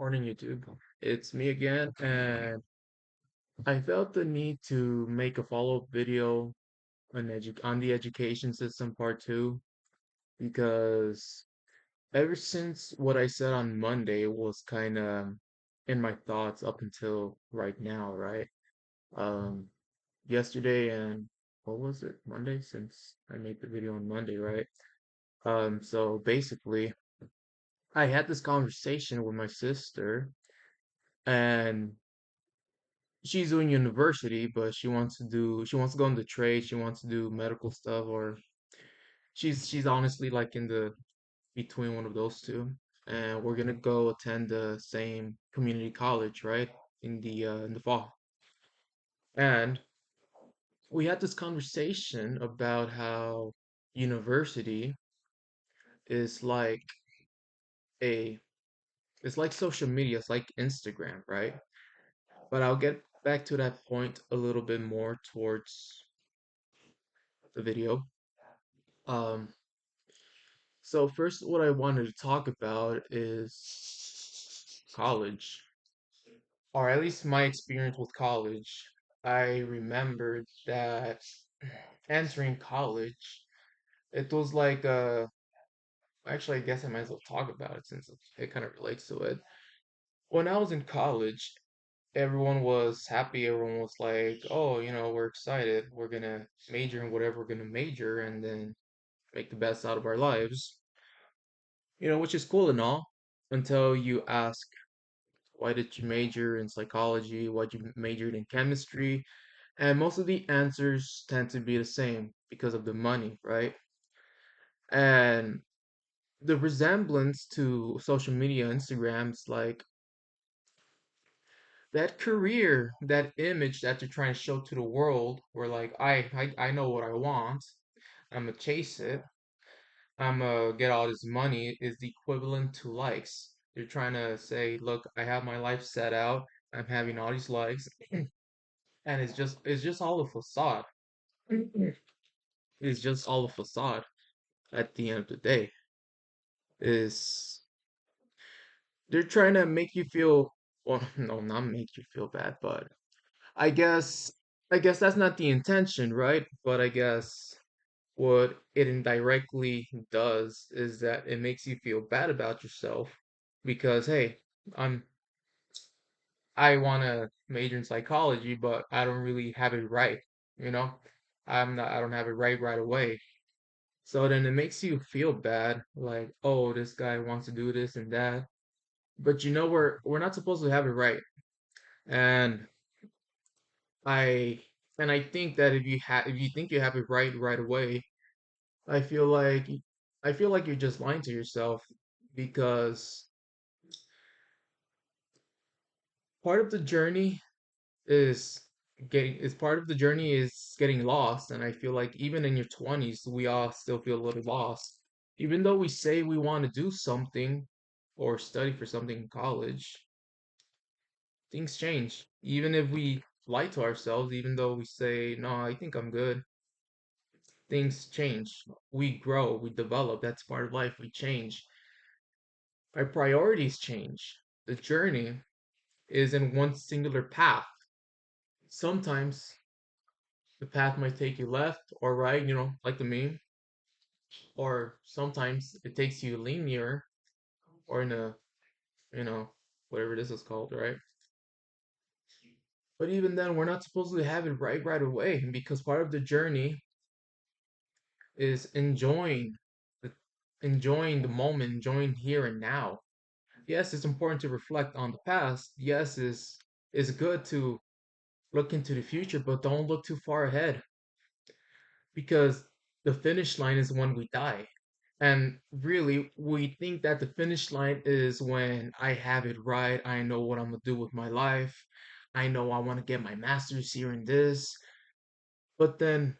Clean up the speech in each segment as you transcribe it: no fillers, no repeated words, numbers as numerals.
Morning, YouTube. It's me again, and I felt the need to make a follow-up video on the education system part two because ever since what I said on Monday was kind of in my thoughts up until right now, right? Um, Yesterday and what was it? Monday, since I made the video on Monday, right? So basically, I had this conversation with my sister, and she's doing university, but she wants to go into trade, she wants to do medical stuff, or she's honestly like in the between one of those two. And we're gonna go attend the same community college, right? In the fall. And we had this conversation about how university is like a it's like social media, it's like Instagram, right? But I'll get back to that point a little bit more towards the video. Um, So first, what I wanted to talk about is college, or at least my experience with college. I remembered that entering college, it was like actually, I guess I might as well talk about it since it kind of relates to it. When I was in college, everyone was happy. Everyone was like, "Oh, we're excited. We're gonna major in whatever we're gonna major, and then make the best out of our lives." Which is cool and all, until you ask, why did you major in psychology? Why'd you majored in chemistry? And most of the answers tend to be the same because of the money, right? And the resemblance to social media, Instagrams, like that career, that image that they're trying to show to the world, where like I know what I want, I'm gonna chase it, I'm gonna get all this money, is the equivalent to likes. They're trying to say, look, I have my life set out, I'm having all these likes, and it's just all a facade. It's just all a facade at the end of the day. Is they're trying to make you feel, well, no, not make you feel bad, but I guess I guess that's not the intention, right? But I guess what it indirectly does is that it makes you feel bad about yourself because hey, I'm I want to major in psychology, but I don't really have it right, you know? I don't have it right away. So then it makes you feel bad, like, oh, this guy wants to do this and that. But we're not supposed to have it right. And I and I think that if you think you have it right away, I feel like I feel like you're just lying to yourself because part of the journey is part of the journey is getting lost. And I feel like even in your 20s, we all still feel a little lost. Even though we say we want to do something or study for something in college, things change. Even if we lie to ourselves, even though we say, no, I think I'm good, things change. We grow, we develop. That's part of life. We change. Our priorities change. The journey is in one singular path. Sometimes the path might take you left or right, like the meme, or sometimes it takes you linear or in a, you know, whatever this is called, right? But even then, we're not supposed to have it right away because part of the journey is the enjoying the moment, enjoying here and now. Yes, it's important to reflect on the past. Yes, is good to look into the future, but don't look too far ahead because the finish line is when we die. And really, we think that the finish line is when I have it right. I know what I'm gonna do with my life. I know I want to get my master's here in this. But then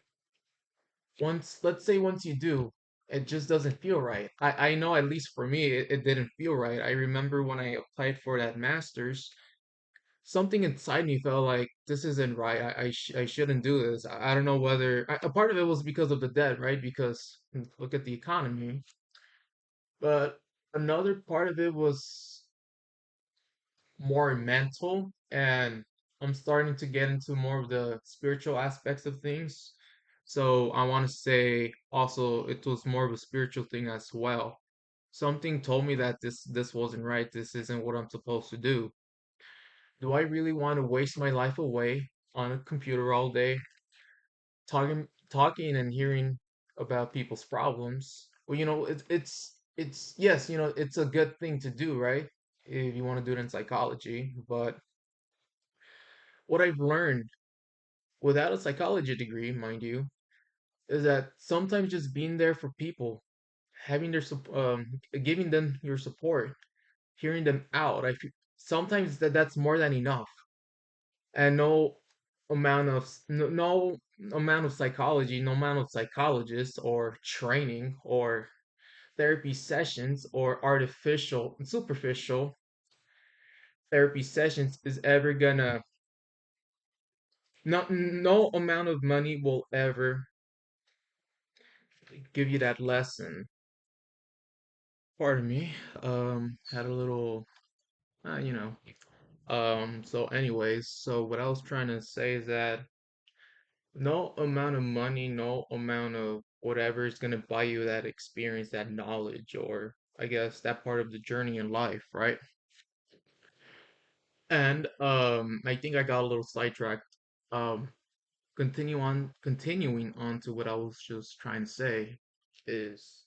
let's say once you do, it just doesn't feel right. I know at least for me, it didn't feel right. I remember when I applied for that master's, something inside me felt like this isn't right. I shouldn't do this. I don't know whether a part of it was because of the debt, right? Because look at the economy. But another part of it was more mental, and I'm starting to get into more of the spiritual aspects of things. So I want to say also it was more of a spiritual thing as well. Something told me that this wasn't right. This isn't what I'm supposed to do. Do I really want to waste my life away on a computer all day, talking and hearing about people's problems? Well, it's yes, it's a good thing to do, right? If you want to do it in psychology, but what I've learned without a psychology degree, mind you, is that sometimes just being there for people, having giving them your support, hearing them out, I feel sometimes that's more than enough. And no amount of psychology, no amount of psychologists or training or therapy sessions or artificial and superficial therapy sessions is ever gonna no amount of money will ever give you that lesson. Pardon me. Had a little, uh, you know. So anyways, so what I was trying to say is that no amount of money, no amount of whatever is gonna buy you that experience, that knowledge, or I guess that part of the journey in life, right? And I think I got a little sidetracked. Um, continuing on to what I was just trying to say is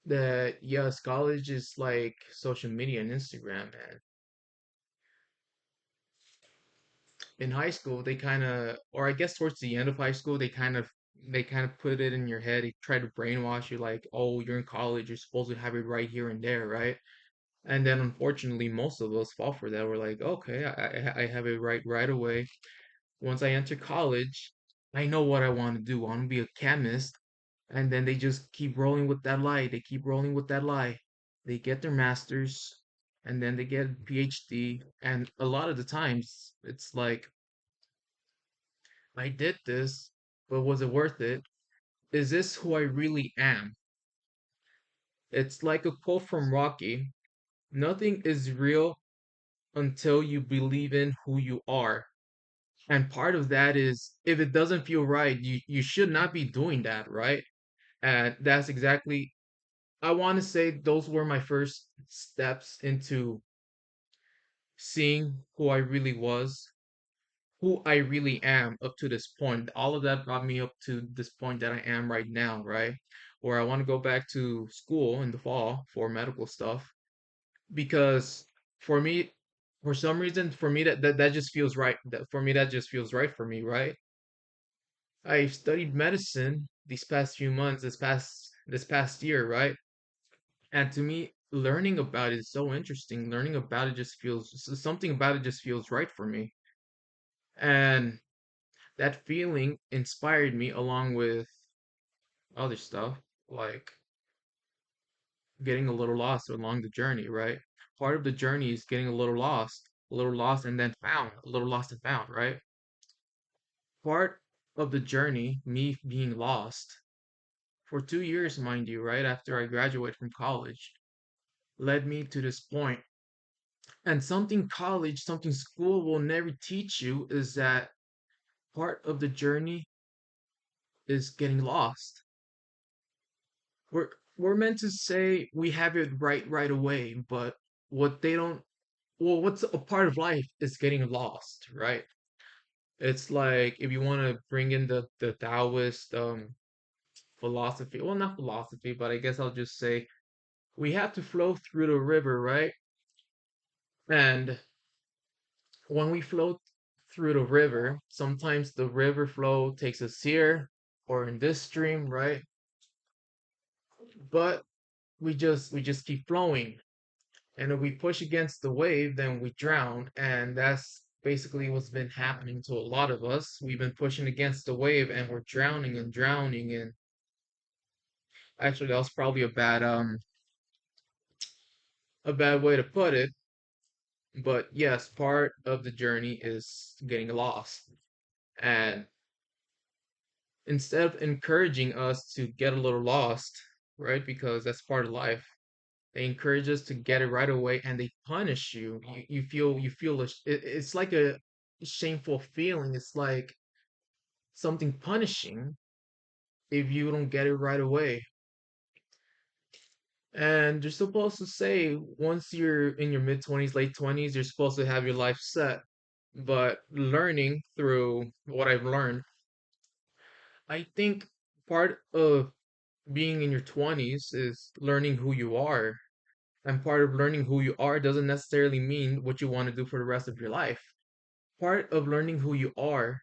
that yes, college is like social media and Instagram, man. In high school they kind of, or I guess towards the end of high school, they kind of put it in your head. They try to brainwash you like, oh, you're in college, you're supposed to have it right here and there, right? And then unfortunately most of us fall for that. We're like, okay, I have it right away. Once I enter college, I know what I want to do. I want to be a chemist. And then they just keep rolling with that lie. They keep rolling with that lie. They get their masters and then they get a PhD. And a lot of the times it's like, I did this, but was it worth it? Is this who I really am? It's like a quote from Rocky: nothing is real until you believe in who you are. And part of that is if it doesn't feel right, you should not be doing that, right? And that's exactly, I want to say those were my first steps into seeing who I really was, who I really am up to this point. All of that brought me up to this point that I am right now, right? Where I want to go back to school in the fall for medical stuff because for me, for some reason, for me that just feels right. That for me that just feels right for me, right? I've studied medicine these past few months, this past year, right? And to me, learning about it is so interesting. Learning about it just feels something about it just feels right for me. And that feeling inspired me along with other stuff, like getting a little lost along the journey, right? Part of the journey is getting a little lost and then found, a little lost and found, right? Part of the journey, me being lost for 2 years, mind you, right after I graduated from college, led me to this point. And something college, something school will never teach you is that part of the journey is getting lost. We're meant to say we have it right away, but what they don't, well, what's a part of life is getting lost, right? It's like if you want to bring in the Taoist philosophy, well, not philosophy, but I guess I'll just say we have to flow through the river, right? And when we flow through the river, sometimes the river flow takes us here or in this stream, right? But we just keep flowing. And if we push against the wave, then we drown. And that's basically what's been happening to a lot of us. We've been pushing against the wave and we're drowning and drowning. And actually, that was probably a bad way to put it. But yes, part of the journey is getting lost. And instead of encouraging us to get a little lost, right? Because that's part of life. They encourage us to get it right away, and they punish you. It's like a shameful feeling. It's like something punishing if you don't get it right away. And you're supposed to say once you're in your mid 20s, late 20s, you're supposed to have your life set. But learning through what I've learned, I think part of being in your 20s is learning who you are. And part of learning who you are doesn't necessarily mean what you want to do for the rest of your life. Part of learning who you are,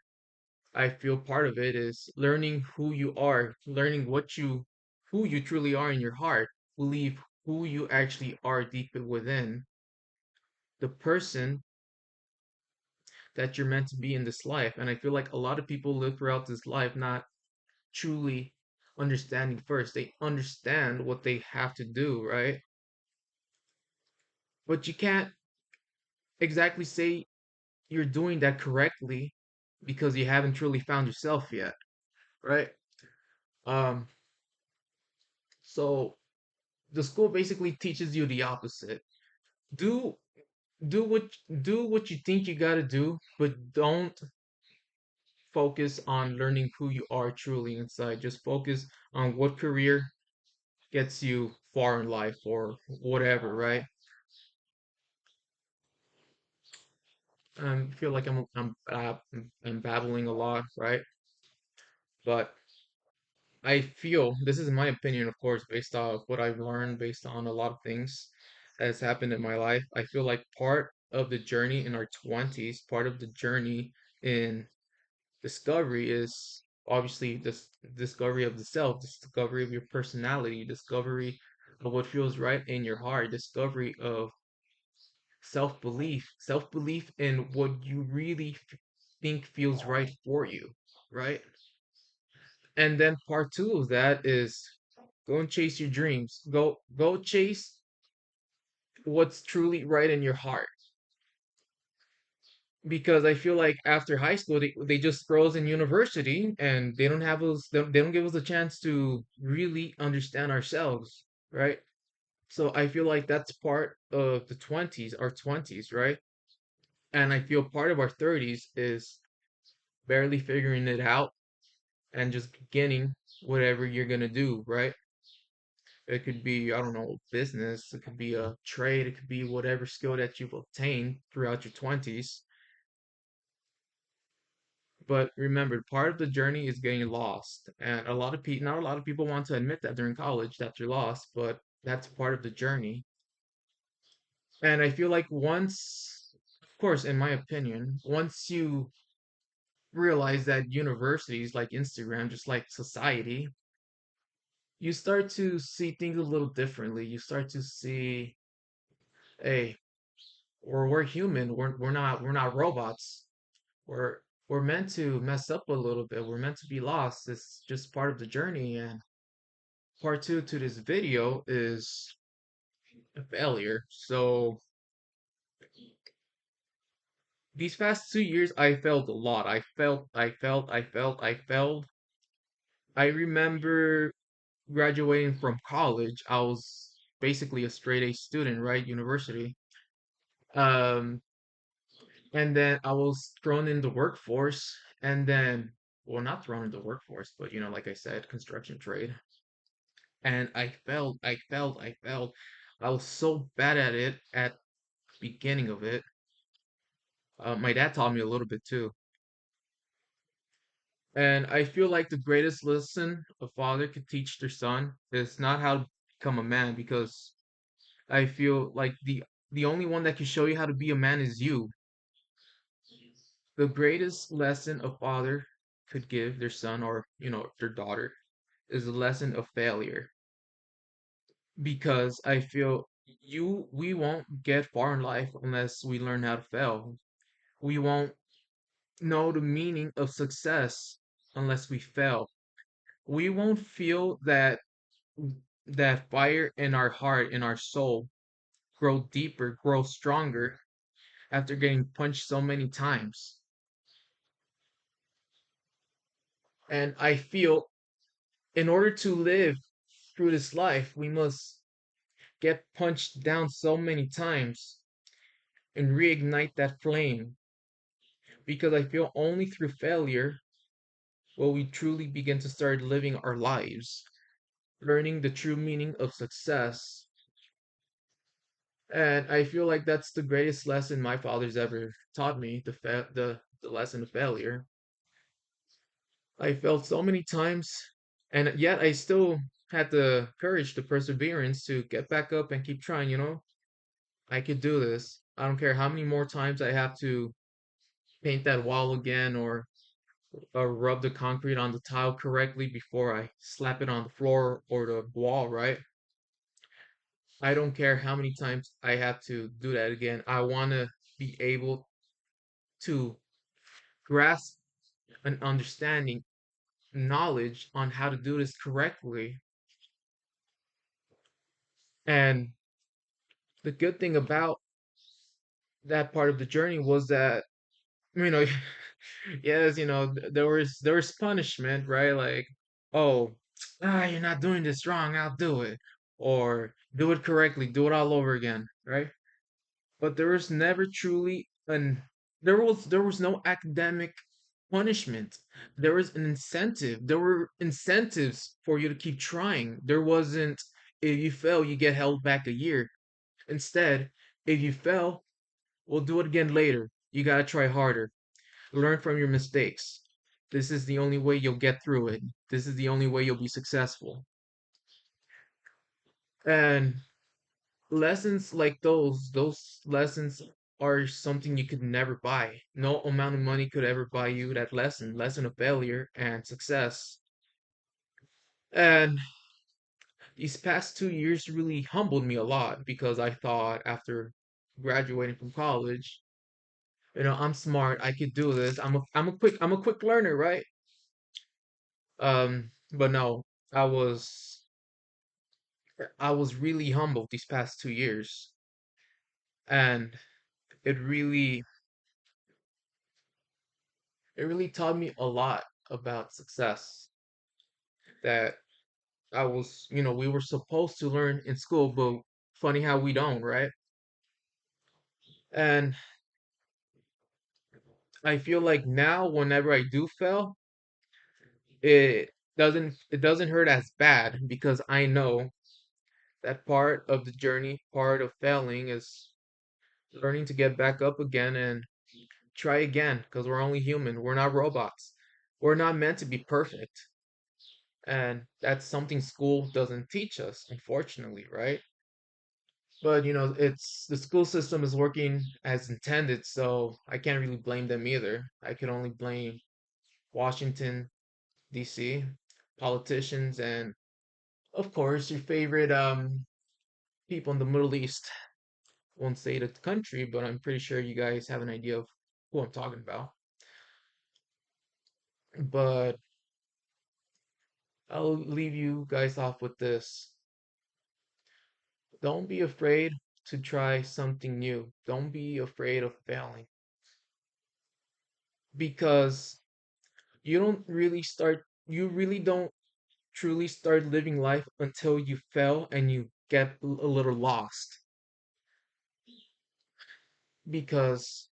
I feel part of it is learning who you are, learning who you truly are in your heart, believe who you actually are deep within, the person that you're meant to be in this life. And I feel like a lot of people live throughout this life not truly understanding first. They understand what they have to do, right? But you can't exactly say you're doing that correctly because you haven't truly found yourself yet, right? Um, so the school basically teaches you the opposite. Do do what do what you think you gotta do, but don't focus on learning who you are truly inside. Just focus on what career gets you far in life or whatever, right? I feel like I'm babbling a lot, right? But I feel this is my opinion, of course, based off what I've learned, based on a lot of things that has happened in my life. I feel like part of the journey in our 20s, part of the journey in discovery is obviously this discovery of the self, discovery of your personality, discovery of what feels right in your heart, discovery of self-belief, self-belief in what you really think feels right for you, right? And then part two of that is go and chase your dreams. Go chase what's truly right in your heart. Because I feel like after high school they just throw us in university and they don't give us a chance to really understand ourselves, right? So I feel like that's part of the 20s, our 20s, right? And I feel part of our 30s is barely figuring it out and just beginning whatever you're gonna do, right? It could be, I don't know, business, it could be a trade, it could be whatever skill that you've obtained throughout your 20s. But remember, part of the journey is getting lost. And a lot of people, not a lot of people want to admit that during college that you're lost, but that's part of the journey. And I feel like once, of course, in my opinion, once you realize that universities like Instagram, just like society, you start to see things a little differently. You start to see, hey, we're human. We're not robots. We're we're meant to mess up a little bit. We're meant to be lost. It's just part of the journey. And part two to this video is a failure. So these past 2 years, I failed a lot. I failed. I remember graduating from college. I was basically a straight A student, right? University. Um, and then I was thrown in the workforce, and then, well, not thrown in the workforce, but like I said, construction trade. And I failed. I was so bad at it at the beginning of it. My dad taught me a little bit too. And I feel like the greatest lesson a father could teach their son is not how to become a man, because I feel like the only one that can show you how to be a man is you. The greatest lesson a father could give their son or, their daughter is a lesson of failure. Because I feel we won't get far in life unless we learn how to fail. We won't know the meaning of success unless we fail. We won't feel that fire in our heart, in our soul, grow deeper, grow stronger after getting punched so many times. And I feel in order to live through this life, we must get punched down so many times and reignite that flame, because I feel only through failure will we truly begin to start living our lives, learning the true meaning of success. And I feel like that's the greatest lesson my father's ever taught me, the lesson of failure. I failed so many times, and yet I still had the courage, the perseverance to get back up and keep trying, you know? I could do this. I don't care how many more times I have to paint that wall again, or rub the concrete on the tile correctly before I slap it on the floor or the wall, right? I don't care how many times I have to do that again. I want to be able to grasp an understanding, knowledge on how to do this correctly. And the good thing about that part of the journey was that, you know, yes, there was punishment, right? Like, oh, you're not doing this wrong, I'll do it. Or do it correctly, do it all over again, right? But there was never truly an there was no academic punishment. There was an incentive. There were incentives for you to keep trying. There wasn't, if you fail, you get held back a year. Instead, if you fail, we'll do it again later. You gotta try harder. Learn from your mistakes. This is the only way you'll get through it. This is the only way you'll be successful. And lessons like those lessons are something you could never buy. No amount of money could ever buy you that lesson of failure and success. And these past 2 years really humbled me a lot, because I thought after graduating from college, I'm smart, I could do this. I'm a quick learner, right? But no, I was I was really humbled these past 2 years, and it really it really taught me a lot about success that we were supposed to learn in school, but funny how we don't, right? And I feel like now whenever I do fail, it doesn't hurt as bad, because I know that part of the journey, part of failing is learning to get back up again and try again, because we're only human. We're not robots. We're not meant to be perfect. And that's something school doesn't teach us, unfortunately, right? But it's the school system is working as intended, so I can't really blame them either. I can only blame Washington, D.C., politicians, and of course your favorite people in the Middle East. Won't say the country, but I'm pretty sure you guys have an idea of who I'm talking about. But I'll leave you guys off with this. Don't be afraid to try something new. Don't be afraid of failing, because you really don't truly start living life until you fail and you get a little lost, because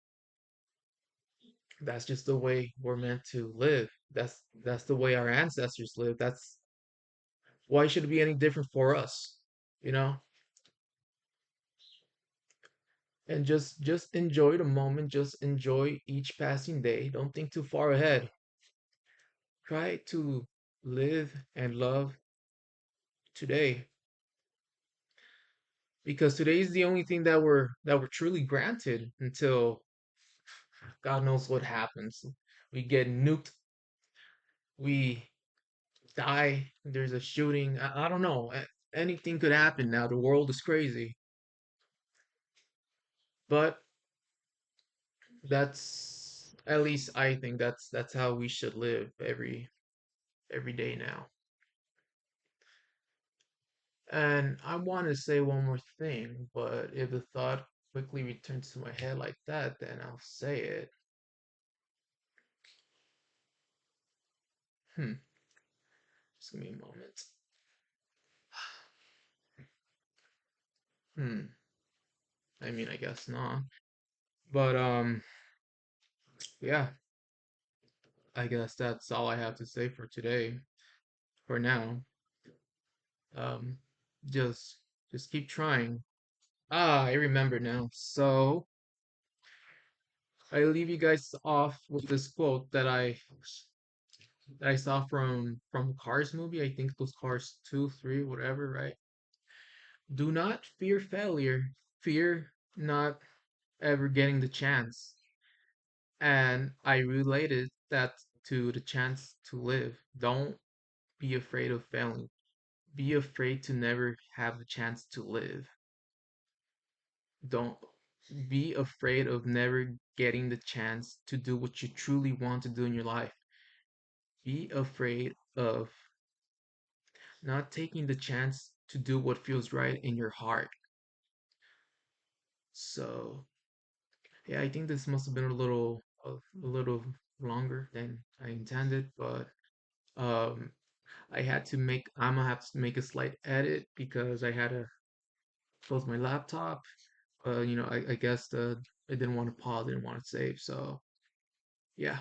that's just the way we're meant to live. That's the way our ancestors lived. That's why should it be any different for us, you know? And just enjoy the moment, just enjoy each passing day. Don't think too far ahead. Try to live and love today, because today is the only thing that we're truly granted until God knows what happens. We get nuked, we die, there's a shooting. I don't know. Anything could happen now. The world is crazy. But that's, at least I think, that's how we should live every day now. And I want to say one more thing, but if the thought quickly returns to my head like that, then I'll say it. Hmm. Just give me a moment. Hmm. I mean, I guess not. But yeah, I guess that's all I have to say for today. For now, um, just just keep trying. Ah, I remember now. So I leave you guys off with this quote that I saw from Cars movie. I think it was Cars 2, 3, whatever, right? Do not fear failure. Fear not ever getting the chance. And I related that to the chance to live. Don't be afraid of failing. Be afraid to never have the chance to live. Don't be afraid of never getting the chance to do what you truly want to do in your life. Be afraid of not taking the chance to do what feels right in your heart. So, yeah, I think this must have been a little longer than I intended, but um I'm gonna have to make a slight edit because I had to close my laptop. I guess I didn't want to pause, didn't want to save. So yeah.